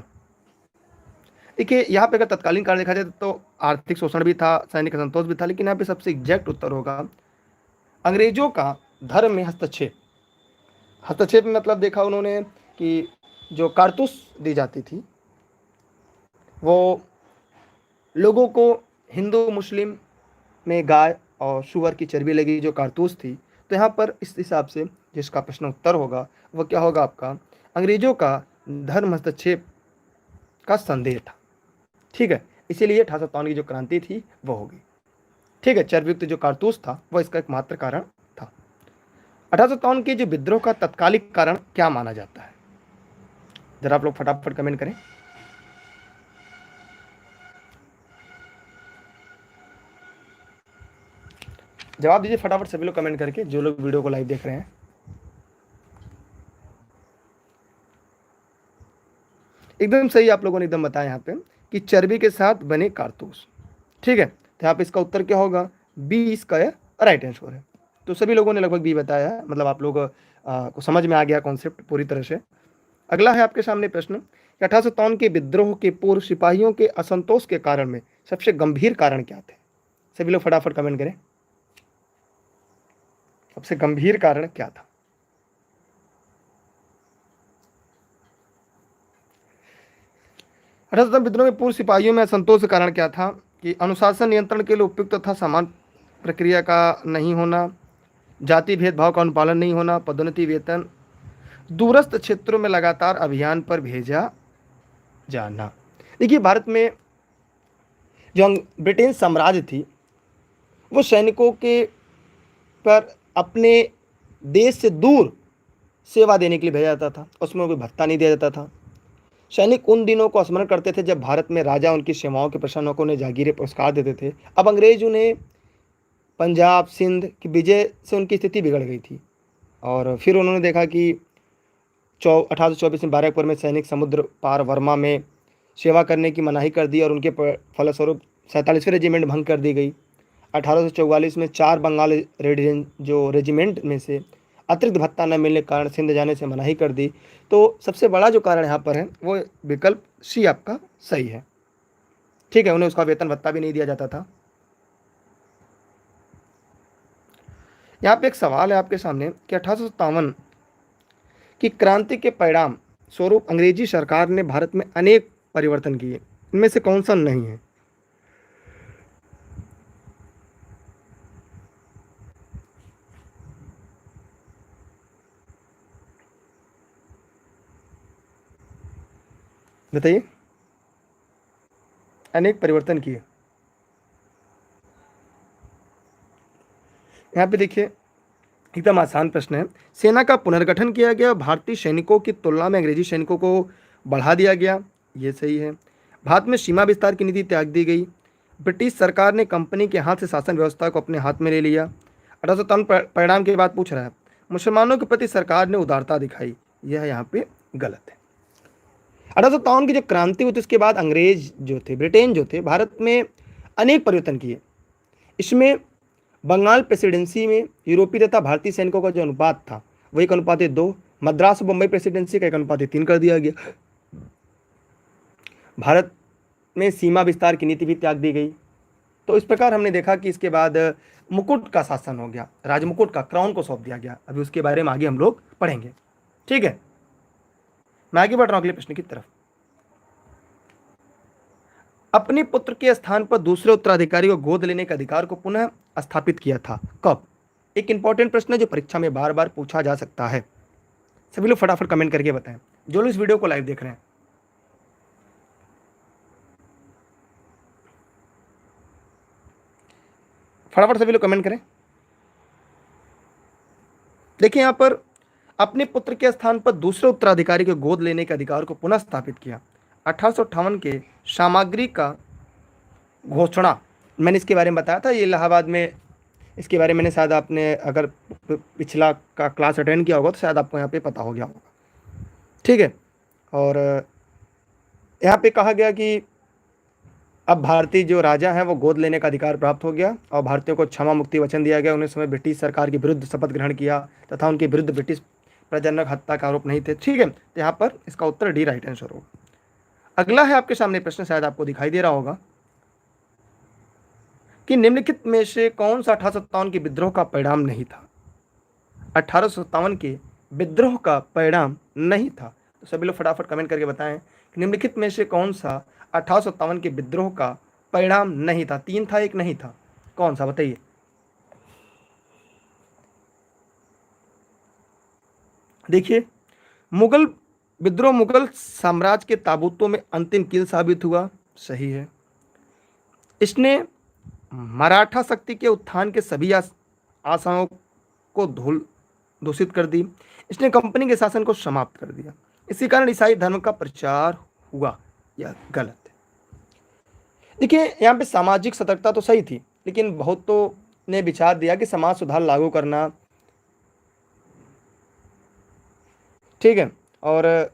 देखिए, यहाँ पे अगर तत्कालीन कारण देखा जाए तो आर्थिक शोषण भी था, सैनिक असंतोष भी था, लेकिन यहाँ पे सबसे एग्जैक्ट उत्तर होगा अंग्रेजों का धर्म में हस्तक्षेप। हस्तक्षेप में मतलब देखा उन्होंने कि जो कारतूस दी जाती थी वो लोगों को, हिंदू मुस्लिम में गाय और सुअर की चर्बी लगी जो कारतूस थी, तो यहाँ पर इस हिसाब से जिसका प्रश्न उत्तर होगा वो क्या होगा आपका? अंग्रेजों का धर्म हस्तक्षेप का संदेह था। ठीक है, इसीलिए 1857 की जो क्रांति थी वो होगी। ठीक है, चर्बयुक्त जो कारतूस था वो इसका एकमात्र कारण था। 1857 के जो विद्रोह का तत्कालिक कारण क्या माना जाता है? जरा आप लोग फटाफट कमेंट करें। जवाब दीजिए फटाफट सभी लोग कमेंट करके, जो लोग वीडियो को लाइव देख रहे हैं। एकदम सही आप लोगों ने एकदम बताया यहाँ पे कि चर्बी के साथ बने कारतूस। ठीक है, तो यहाँ पे इसका उत्तर क्या होगा? बी इसका राइट आंसर है। तो सभी लोगों ने लगभग बी बताया है, मतलब आप लोग को समझ में आ गया कॉन्सेप्ट पूरी तरह से। अगला है आपके सामने प्रश्न कि 1857 के विद्रोह के पूर्व सिपाहियों के असंतोष के कारण में सबसे गंभीर कारण क्या थे? सभी लोग फटाफट कमेंट करें। सबसे गंभीर कारण क्या था? अठारह विद्रोह में पूर्व सिपाहियों में असंतोष का कारण क्या था? कि अनुशासन नियंत्रण के लिए उपयुक्त तथा समान प्रक्रिया का नहीं होना, जाति भेदभाव का अनुपालन नहीं होना, पदोन्नति वेतन, दूरस्थ क्षेत्रों में लगातार अभियान पर भेजा जाना। देखिए, भारत में जो ब्रिटेन साम्राज्य थी वो सैनिकों के पर अपने देश से दूर सेवा देने के लिए भेजा जाता था, उसमें कोई भत्ता नहीं दिया जाता था। सैनिक उन दिनों को स्मरण करते थे जब भारत में राजा उनकी सेवाओं के प्रसन्न होकर उन्हें जागीरें पुरस्कार देते थे। अब अंग्रेज उन्हें पंजाब सिंध की विजय से उनकी स्थिति बिगड़ गई थी, और फिर उन्होंने देखा कि 1824 में बारकपुर में सैनिक समुद्र पार वर्मा में सेवा करने की मनाही कर दी और उनके फलस्वरूप 47वें रेजिमेंट भंग कर दी गई। 1844 में 4 बंगाल जो रेजिमेंट में से अतिरिक्त भत्ता न मिलने के कारण सिंध जाने से मनाही कर दी। तो सबसे बड़ा जो कारण यहाँ पर है वो विकल्प सी आपका सही है। ठीक है, उन्हें उसका वेतन भत्ता भी नहीं दिया जाता था। यहाँ पे एक सवाल है आपके सामने कि 1857 की क्रांति के परिणाम स्वरूप अंग्रेजी सरकार ने भारत में अनेक परिवर्तन किए, इनमें से कौन सा नहीं है? बताइए। अनेक परिवर्तन किए। यहाँ पे देखिए, एकदम आसान प्रश्न है। सेना का पुनर्गठन किया गया, भारतीय सैनिकों की तुलना में अंग्रेजी सैनिकों को बढ़ा दिया गया, ये सही है। भारत में सीमा विस्तार की नीति त्याग दी गई, ब्रिटिश सरकार ने कंपनी के हाथ से शासन व्यवस्था को अपने हाथ में ले लिया। 1857 परिणाम के बाद पूछ रहा है, मुसलमानों के प्रति सरकार ने उदारता दिखाई, यह यहाँ पे गलत है। 1857 की जो क्रांति हुई थी उसके बाद अंग्रेज जो थे, ब्रिटेन जो थे, भारत में अनेक परिवर्तन किए। इसमें बंगाल प्रेसिडेंसी में यूरोपीय तथा भारतीय सैनिकों का जो अनुपात था वही 1:2, मद्रास और बम्बई प्रेसिडेंसी का 1:3 कर दिया गया। भारत में सीमा विस्तार की नीति भी त्याग दी गई। तो इस प्रकार हमने देखा कि इसके बाद मुकुट का शासन हो गया, राजमुकुट का, क्राउन को सौंप दिया गया। अभी उसके बारे में आगे हम लोग पढ़ेंगे। ठीक है, मैं आगे बढ़ रहा हूं अगले प्रश्न की तरफ। अपने पुत्र के स्थान पर दूसरे उत्तराधिकारी को गोद लेने के अधिकार को पुनः स्थापित किया था कब? एक इंपॉर्टेंट प्रश्न है जो परीक्षा में बार बार पूछा जा सकता है। सभी लोग फटाफट कमेंट करके बताएं, जो लोग इस वीडियो को लाइव देख रहे हैं। फटाफट सभी लोग कमेंट करें। देखिए यहां पर अपने पुत्र के स्थान पर दूसरे उत्तराधिकारी को गोद लेने के अधिकार को पुनः स्थापित किया। 1858 के सामग्री का घोषणा, मैंने इसके बारे में बताया था, ये इलाहाबाद में, इसके बारे में मैंने शायद आपने अगर पिछला का क्लास अटेंड किया होगा तो शायद आपको यहाँ पे पता हो गया होगा। ठीक है, और यहाँ पे कहा गया कि अब भारतीय जो राजा हैं वो गोद लेने का अधिकार प्राप्त हो गया और भारतीयों को क्षमा मुक्ति वचन दिया गया। उन्हें समय ब्रिटिश सरकार के विरुद्ध शपथ ग्रहण किया तथा उनके विरुद्ध ब्रिटिश प्रजनक हत्या का आरोप नहीं थे। ठीक है, तो यहाँ पर इसका उत्तर डी राइट आंसर होगा। अगला है आपके सामने प्रश्न, शायद आपको दिखाई दे रहा होगा कि निम्नलिखित में से कौन सा 1857 के विद्रोह का परिणाम नहीं था? 1857 के विद्रोह का परिणाम नहीं था। तो सभी लोग फटाफट कमेंट करके बताएं कि निम्नलिखित में से कौन सा 1857 के विद्रोह का परिणाम नहीं था। 3 था, 1 नहीं था, कौन सा बताइए? देखिए, मुगल विद्रोह मुगल साम्राज्य के ताबूतों में अंतिम कील साबित हुआ, सही है। इसने मराठा शक्ति के उत्थान के सभी आशाओं को दूषित कर दी। इसने कंपनी के शासन को समाप्त कर दिया। इसी कारण ईसाई धर्म का प्रचार हुआ। यह गलत है। देखिए यहाँ पे सामाजिक सतर्कता तो सही थी, लेकिन बहुतों ने विचार दिया कि समाज सुधार लागू करना, ठीक है, और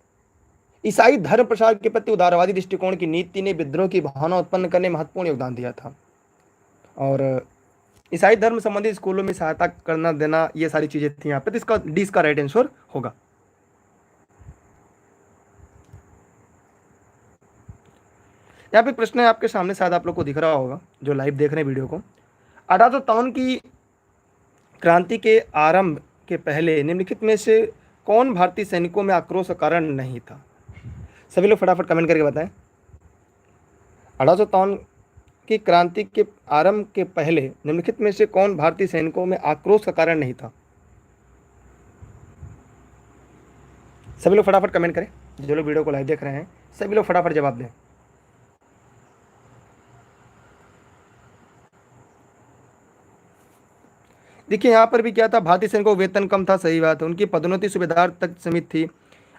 ईसाई धर्म प्रसार के प्रति उदारवादी दृष्टिकोण की नीति ने विद्रोह की भावना उत्पन्न करने में महत्वपूर्ण योगदान दिया था। और ईसाई धर्म संबंधी स्कूलों में सहायता करना देना, ये सारी चीजें थी यहाँ पे। तो इसका डी इसका राइट आंसर होगा। यहाँ पे प्रश्न है आपके सामने, शायद आप लोग को दिख रहा होगा जो लाइव देख रहे हैं वीडियो को। 1857 की क्रांति के आरंभ के पहले निम्नलिखित में से कौन भारतीय सैनिकों में आक्रोश का कारण नहीं था? सभी लोग फटाफट कमेंट करके बताएं। 1857 की क्रांति के आरंभ के पहले निम्नलिखित में से कौन भारतीय सैनिकों में आक्रोश का कारण नहीं था? सभी लोग फटाफट कमेंट करें, जो लोग वीडियो को लाइव देख रहे हैं सभी लोग फटाफट जवाब दें। देखिए यहाँ पर भी क्या था, भारतीय सैनिकों को वेतन कम था, सही बात है। उनकी पदोन्नति सूबेदार तक सीमित थी।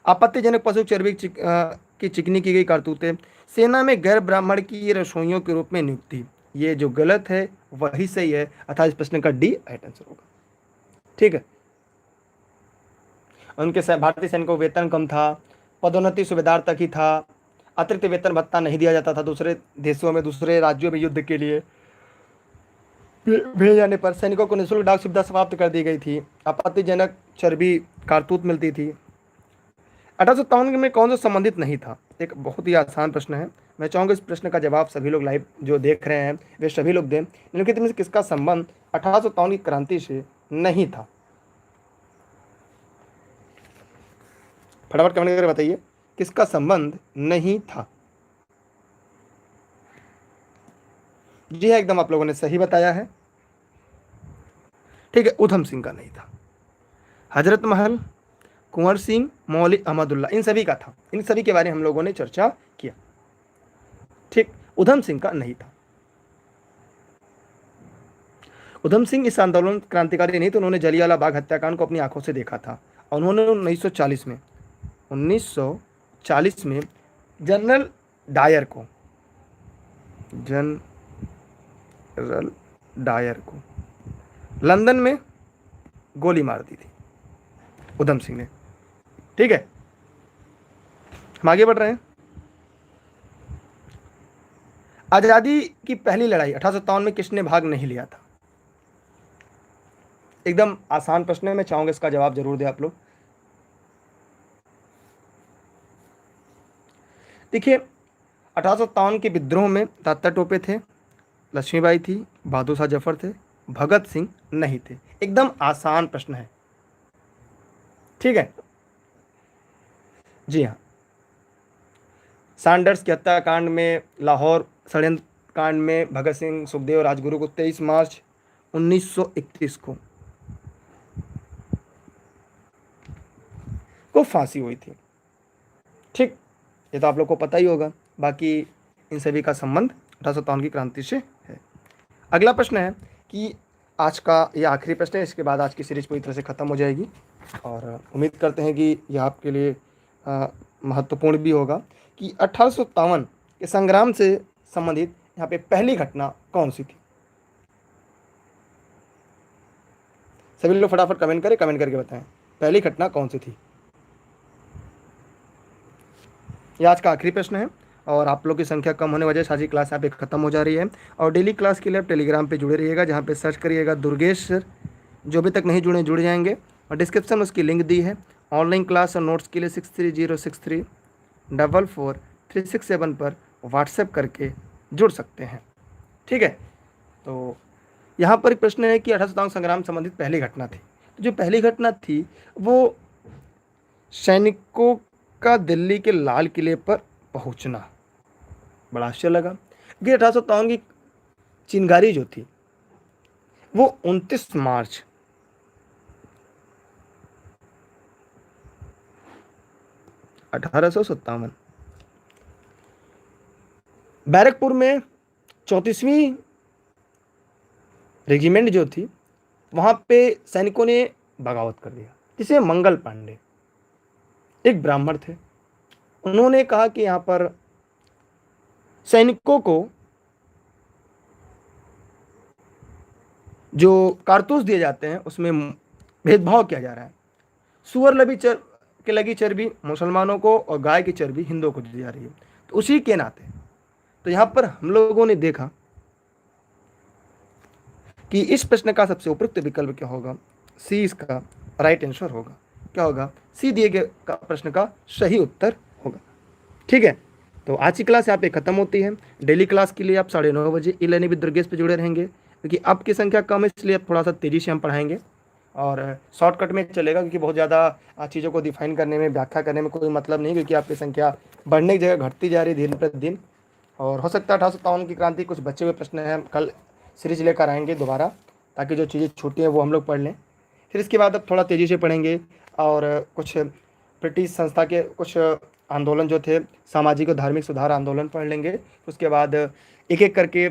आपत्तिजनक पशु चर्बी की चिकनी की गई कारतूतें। सेना में गैर ब्राह्मण की रसोइयों के रूप में नियुक्ति, ये जो गलत है वही सही है, अर्थात इस प्रश्न का डी राइट आंसर होगा। ठीक है, उनके भारतीय सैनिकों को वेतन कम था, पदोन्नति सूबेदार तक ही था, अतिरिक्त वेतन भत्ता नहीं दिया जाता था दूसरे देशों में, दूसरे राज्यों में युद्ध के लिए भेजे जाने पर। सैनिकों को निःशुल्क डाक सुविधा समाप्त कर दी गई थी। आपत्तिजनक चर्बी कारतूत मिलती थी। 1857 में कौन सा संबंधित नहीं था? एक बहुत ही आसान प्रश्न है, मैं चाहूँगा इस प्रश्न का जवाब सभी लोग लाइव जो देख रहे हैं वे सभी लोग दें। निम्नलिखित में से किसका संबंध 1857 की क्रांति से नहीं था? फटाफट कमेंट करके बताइए किसका संबंध नहीं था। जी है, एकदम आप लोगों ने सही बताया है। ठीक है, उधम सिंह का नहीं था। हजरत महल, कुंवर सिंह, मौलवी अहमदुल्ला, इन सभी का था। इन सभी के बारे में हम लोगों ने चर्चा किया। ठीक, उधम सिंह का नहीं था। उधम सिंह इस आंदोलन क्रांतिकारी नहीं थे। उन्होंने जलियांवाला बाग हत्याकांड को अपनी आंखों से देखा था और उन्होंने 1940 में जनरल डायर को लंदन में गोली मार दी थी, उधम सिंह ने। ठीक है, हम आगे बढ़ रहे हैं। आजादी की पहली लड़ाई 1857 में किसने भाग नहीं लिया था? एकदम आसान प्रश्न है, मैं चाहूंगा इसका जवाब जरूर दें आप लोग। देखिए, 1857 के विद्रोह में तात्या टोपे थे, लक्ष्मीबाई थी, बहादुर शाह जफर थे, भगत सिंह नहीं थे। एकदम आसान प्रश्न है, ठीक है। जी हाँ, सैंडर्स की हत्याकांड में, लाहौर षड्यंत्र कांड में भगत सिंह, सुखदेव, राजगुरु को 23 मार्च 1931 को फांसी हुई थी। ठीक, ये तो आप लोग को पता ही होगा। बाकी इन सभी का संबंध 1857 की क्रांति से है। अगला प्रश्न है कि आज का ये आखिरी प्रश्न है, इसके बाद आज की सीरीज पूरी तरह से खत्म हो जाएगी और उम्मीद करते हैं कि यह आपके लिए महत्वपूर्ण भी होगा कि 1857 के संग्राम से संबंधित यहाँ पे पहली घटना कौन सी थी? सभी लोग फटाफट कमेंट करें, कमेंट करके बताएं पहली घटना कौन सी थी। यह आज का आखिरी प्रश्न है और आप लोग की संख्या कम होने वजह से आज की क्लास यहाँ पे खत्म हो जा रही है। और डेली क्लास के लिए आप टेलीग्राम पे जुड़े रहिएगा, जहाँ पे सर्च करिएगा दुर्गेश सर। जो भी तक नहीं जुड़े जुड़ जाएंगे और डिस्क्रिप्शन में उसकी लिंक दी है। ऑनलाइन क्लास और नोट्स के लिए 6306344367 पर व्हाट्सएप करके जुड़ सकते हैं, ठीक है। तो यहाँ पर एक प्रश्न है कि 1857 संग्राम संबंधित पहली घटना थी। तो जो पहली घटना थी वो सैनिकों का दिल्ली के लाल किले पर पहुंचना। बड़ा आश्चर्य लगा कि 1857 की चिंगारी जो थी वो 29 मार्च 1857 बैरकपुर में 34वीं रेजिमेंट जो थी वहां पे सैनिकों ने बगावत कर दिया, जिसे मंगल पांडे एक ब्राह्मण थे। उन्होंने कहा कि यहाँ पर सैनिकों को जो कारतूस दिए जाते हैं उसमें भेदभाव किया जा रहा है। सुअर के लगी चर्बी मुसलमानों को और गाय की चर्बी हिंदुओं को दी जा रही है। तो उसी के नाते तो यहाँ पर हम लोगों ने देखा कि इस प्रश्न का सबसे उपयुक्त विकल्प क्या होगा? सी इसका राइट आंसर होगा। क्या होगा? सी दिए गए प्रश्न का सही उत्तर होगा, ठीक है। तो आज की क्लास यहाँ पे खत्म होती है। डेली क्लास के लिए आप 9:30 बजे ई लर्निंग विद दुर्गेश पे जुड़े रहेंगे, क्योंकि आपकी संख्या कम है इसलिए अब थोड़ा सा तेज़ी से हम पढ़ाएंगे और शॉर्टकट में चलेगा, क्योंकि बहुत ज़्यादा चीज़ों को डिफाइन करने में, व्याख्या करने में कोई मतलब नहीं, क्योंकि आपकी संख्या बढ़ने की जगह घटती जा रही है दिन प्रतिदिन। और हो सकता है 1857 की क्रांति कुछ बचे हुए प्रश्न हैं, कल सीरीज लेकर आएंगे दोबारा, ताकि जो चीज़ें छूटी हैं वो हम लोग पढ़ लें। फिर इसके बाद अब थोड़ा तेज़ी से पढ़ेंगे और कुछ ब्रिटिश संस्था के कुछ आंदोलन जो थे, सामाजिक और धार्मिक सुधार आंदोलन पढ़ लेंगे। उसके बाद एक एक करके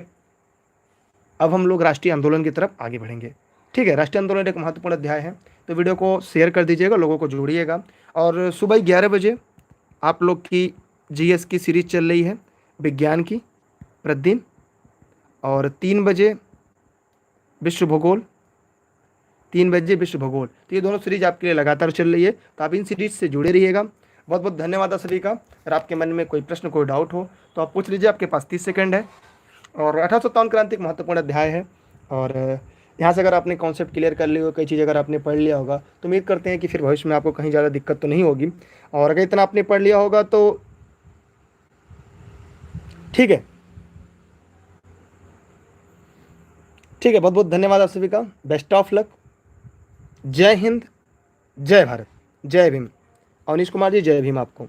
अब हम लोग राष्ट्रीय आंदोलन की तरफ आगे बढ़ेंगे, ठीक है। राष्ट्रीय आंदोलन एक महत्वपूर्ण अध्याय है, तो वीडियो को शेयर कर दीजिएगा, लोगों को जोड़िएगा। और सुबह 11 बजे आप लोग की जीएस की सीरीज चल रही है, विज्ञान की प्रतिदिन, और 3 बजे विश्व भूगोल, 3 बजे विश्व भूगोल। तो ये दोनों सीरीज आपके लिए लगातार चल रही है, तो आप इन सीरीज से जुड़े रहिएगा। बहुत बहुत धन्यवाद आप सभी का। अगर आपके मन में कोई प्रश्न, कोई डाउट हो तो आप पूछ लीजिए, आपके पास 30 सेकंड है। और 1857 क्रांति एक महत्वपूर्ण अध्याय है, और यहाँ से अगर आपने कॉन्सेप्ट क्लियर कर लिया हो, कई चीज़ अगर आपने पढ़ लिया होगा, तो उम्मीद करते हैं कि फिर भविष्य में आपको कहीं ज़्यादा दिक्कत तो नहीं होगी। और अगर इतना आपने पढ़ लिया होगा तो ठीक है, ठीक है। बहुत बहुत धन्यवाद आप सभी का। Best of luck. जय हिंद, जय भारत, जय भीम। अवनीश कुमार जी, जय भीम आपको।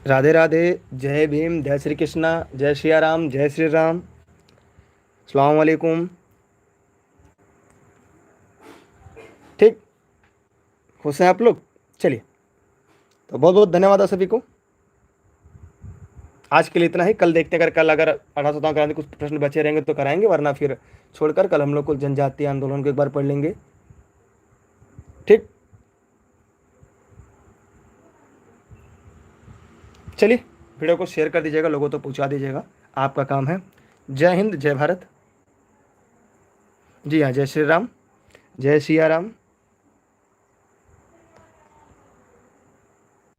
राधे राधे, जय भीम, जय श्री कृष्णा, जय श्री राम, जय श्री राम, अस्सलाम वालेकुम। ठीक, खुश हैं आप लोग? चलिए, तो बहुत बहुत धन्यवाद आप सभी को। आज के लिए इतना ही। कल देखते हैं, अगर कल अगर 1857 क्रांति कुछ प्रश्न बचे रहेंगे तो कराएंगे, वरना फिर छोड़कर कल हम लोग को जनजातीय आंदोलन को एक बार पढ़ लेंगे, ठीक। चलिए, वीडियो को शेयर कर दीजिएगा, लोगों तो पहुंचा दीजिएगा, आपका काम है। जय हिंद, जय भारत। जी हाँ, जय श्री राम, जय सिया राम।